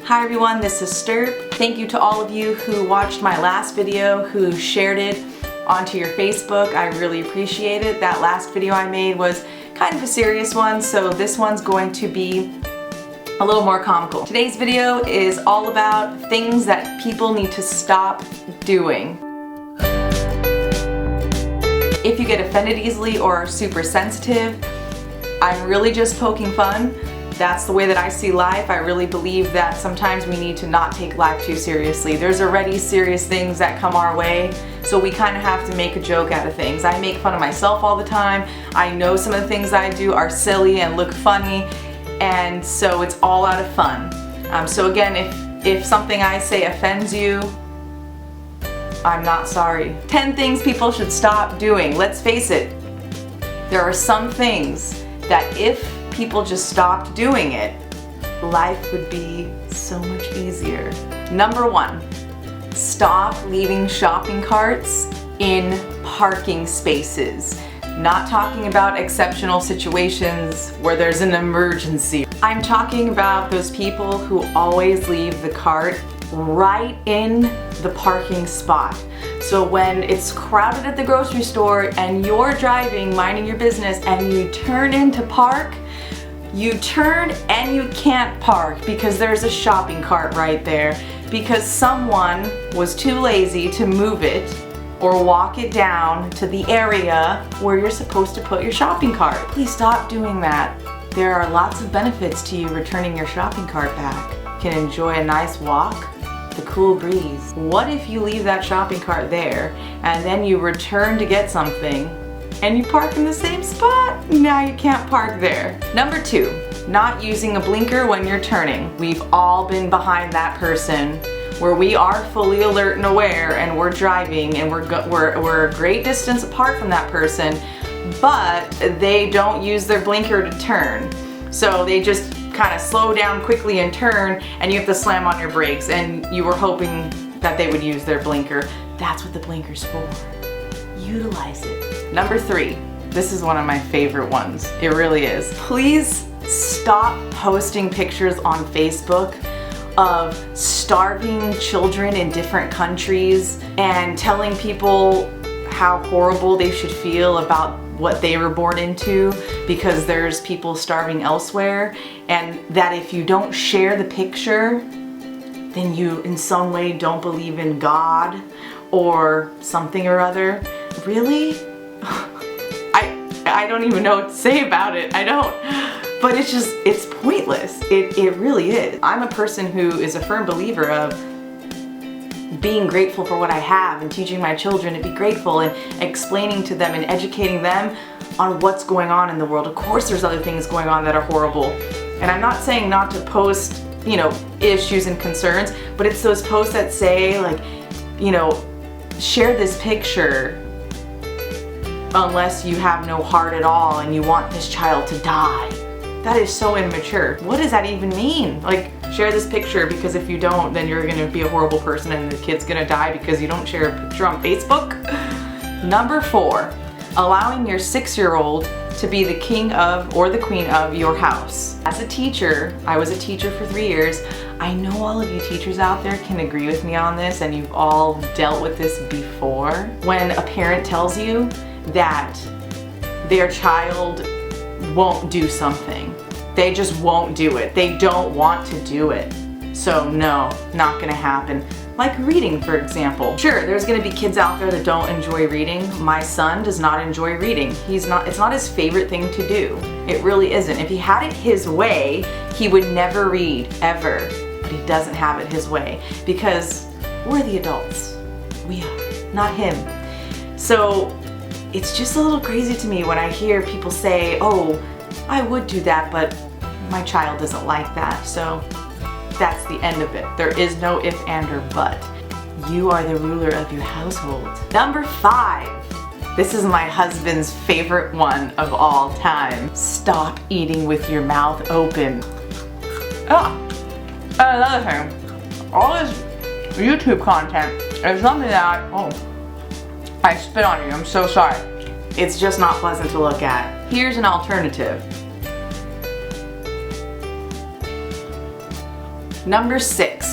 Hi everyone, this is Stirp. Thank you to all of you who watched my last video, who shared it onto your Facebook. I really appreciate it. That last video I made was kind of a serious one, so this one's going to be a little more comical. Today's video is all about things that people need to stop doing. If you get offended easily or are super sensitive, I'm really just poking fun. That's the way that I see life. I really believe that sometimes we need to not take life too seriously. There's already serious things that come our way, so we kind of have to make a joke out of things. I make fun of myself all the time. I know some of the things I do are silly and look funny, and so it's all out of fun. So again, if something I say offends you, I'm not sorry. 10 things people should stop doing. Let's face it, there are some things that if people just stopped doing it, life would be so much easier. Number 1, stop leaving shopping carts in parking spaces. Not talking about exceptional situations where there's an emergency. I'm talking about those people who always leave the cart right in the parking spot. So when it's crowded at the grocery store and you're driving, minding your business, and you turn in to park, you turn and you can't park because there's a shopping cart right there because someone was too lazy to move it or walk it down to the area where you're supposed to put your shopping cart. Please stop doing that. There are lots of benefits to you returning your shopping cart back. You can enjoy a nice walk, the cool breeze. What if you leave that shopping cart there and then you return to get something and you park in the same spot? Now you can't park there. Number 2, not using a blinker when you're turning. We've all been behind that person where we are fully alert and aware and we're driving and we're a great distance apart from that person, but they don't use their blinker to turn. So they just kind of slow down quickly and turn, and you have to slam on your brakes, and you were hoping that they would use their blinker. That's what the blinker's for. Utilize it. Number 3, this is one of my favorite ones. It really is. Please stop posting pictures on Facebook of starving children in different countries and telling people how horrible they should feel about what they were born into because there's people starving elsewhere, and that if you don't share the picture, then you in some way don't believe in God or something or other. Really? I don't even know what to say about it. I don't. But it's pointless. It really is. I'm a person who is a firm believer of being grateful for what I have and teaching my children to be grateful and explaining to them and educating them on what's going on in the world. Of course there's other things going on that are horrible. And I'm not saying not to post, issues and concerns, but it's those posts that say like, share this picture unless you have no heart at all and you want this child to die. That is so immature. What does that even mean? Like, share this picture because if you don't, then you're gonna be a horrible person and the kid's gonna die because you don't share a picture on Facebook. Number 4, allowing your 6-year-old to be the king of or the queen of your house. As a teacher, I was a teacher for 3 years. I know all of you teachers out there can agree with me on this, and you've all dealt with this before. When a parent tells you that their child won't do something, they just won't do it. They don't want to do it. So no, not gonna happen. Like reading, for example. Sure, there's gonna be kids out there that don't enjoy reading. My son does not enjoy reading. It's not his favorite thing to do. It really isn't. If he had it his way, he would never read, ever. But he doesn't have it his way because we're the adults. We are, not him. So it's just a little crazy to me when I hear people say, oh, I would do that, but my child doesn't like that, so that's the end of it. There is no if, and, or but. You are the ruler of your household. Number 5. This is my husband's favorite one of all time. Stop eating with your mouth open. Oh, another thing. All this YouTube content is something that I spit on you. I'm so sorry. It's just not pleasant to look at. Here's an alternative. Number 6,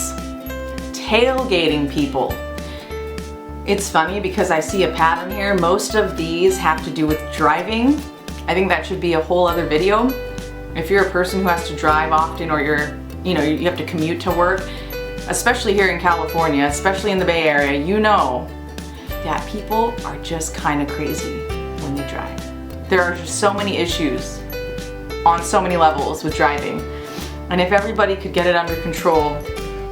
tailgating people. It's funny because I see a pattern here. Most of these have to do with driving. I think that should be a whole other video. If you're a person who has to drive often, or you have to commute to work, especially here in California, especially in the Bay Area, you know that people are just kind of crazy when they drive. There are just so many issues on so many levels with driving. And if everybody could get it under control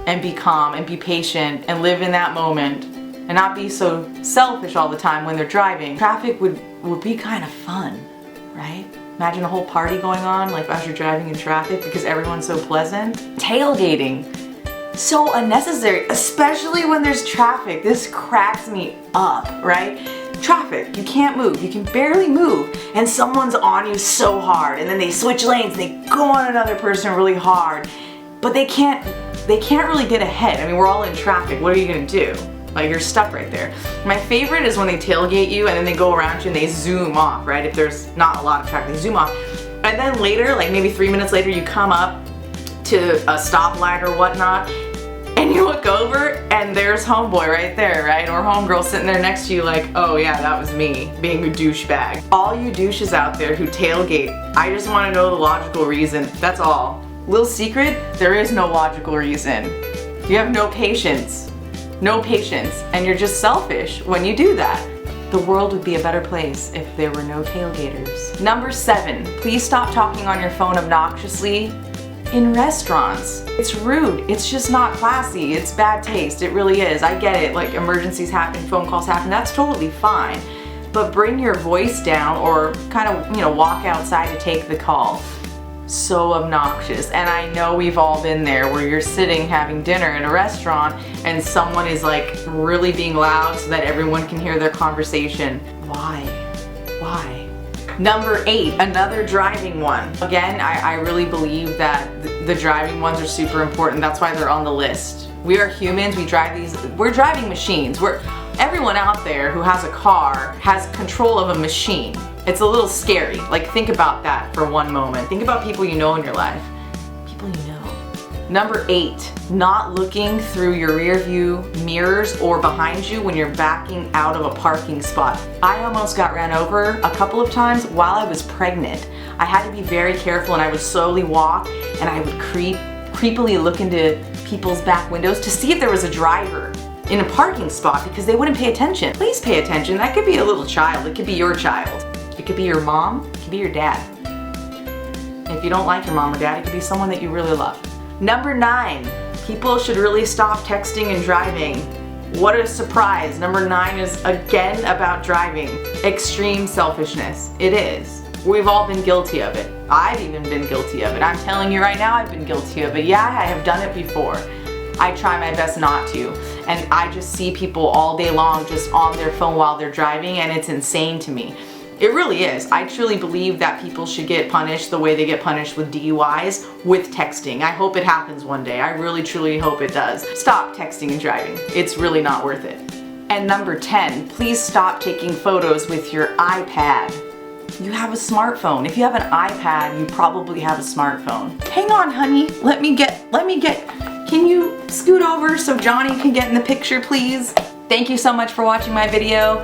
and be calm and be patient and live in that moment and not be so selfish all the time when they're driving, traffic would be kind of fun, right? Imagine a whole party going on like as you're driving in traffic because everyone's so pleasant. Tailgating, so unnecessary, especially when there's traffic. This cracks me up, right? Traffic, you can't move, you can barely move, and someone's on you so hard, and then they switch lanes and they go on another person really hard, but they can't really get ahead. I mean, we're all in traffic, what are you gonna do? Like, you're stuck right there. My favorite is when they tailgate you and then they go around you and they zoom off, right? If there's not a lot of traffic, they zoom off. And then later, like maybe 3 minutes later, you come up to a stoplight or whatnot, and you look over and there's homeboy right there, right? Or homegirl sitting there next to you like, oh yeah, that was me being a douchebag. All you douches out there who tailgate, I just want to know the logical reason. That's all. Little secret, there is no logical reason. You have no patience. No patience, and you're just selfish when you do that. The world would be a better place if there were no tailgaters. Number 7, please stop talking on your phone obnoxiously in restaurants. It's rude, it's just not classy, it's bad taste, it really is. I get it, like emergencies happen, phone calls happen, that's totally fine. But bring your voice down or kind of, walk outside to take the call. So obnoxious. And I know we've all been there where you're sitting having dinner in a restaurant and someone is like really being loud so that everyone can hear their conversation. Why? Number 8, another driving one. Again, I really believe that the driving ones are super important. That's why they're on the list. We are humans, we're driving machines. Everyone out there who has a car has control of a machine. It's a little scary. Like, think about that for one moment. Think about people you know in your life. People you know. Number 8, not looking through your rear view mirrors or behind you when you're backing out of a parking spot. I almost got ran over a couple of times while I was pregnant. I had to be very careful and I would slowly walk and I would creepily look into people's back windows to see if there was a driver in a parking spot because they wouldn't pay attention. Please pay attention. That could be a little child. It could be your child. It could be your mom. It could be your dad. If you don't like your mom or dad, it could be someone that you really love. Number 9, people should really stop texting and driving. What a surprise. Number 9 is again about driving. Extreme selfishness. It is. We've all been guilty of it. I've even been guilty of it. I'm telling you right now, I've been guilty of it. Yeah, I have done it before. I try my best not to. And I just see people all day long just on their phone while they're driving, and it's insane to me. It really is. I truly believe that people should get punished the way they get punished with DUIs with texting. I hope it happens one day. I really truly hope it does. Stop texting and driving. It's really not worth it. And number 10, please stop taking photos with your iPad. You have a smartphone. If you have an iPad, you probably have a smartphone. Hang on, honey. Let me get, can you scoot over so Johnny can get in the picture, please? Thank you so much for watching my video.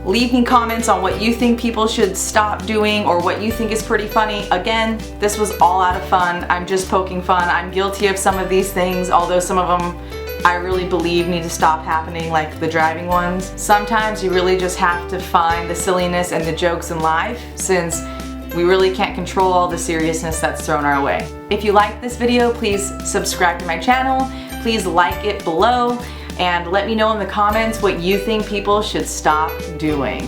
Leave me comments on what you think people should stop doing or what you think is pretty funny. Again, this was all out of fun. I'm just poking fun. I'm guilty of some of these things, although some of them I really believe need to stop happening, like the driving ones. Sometimes you really just have to find the silliness and the jokes in life, since we really can't control all the seriousness that's thrown our way. If you like this video, please subscribe to my channel. Please like it below. And let me know in the comments what you think people should stop doing.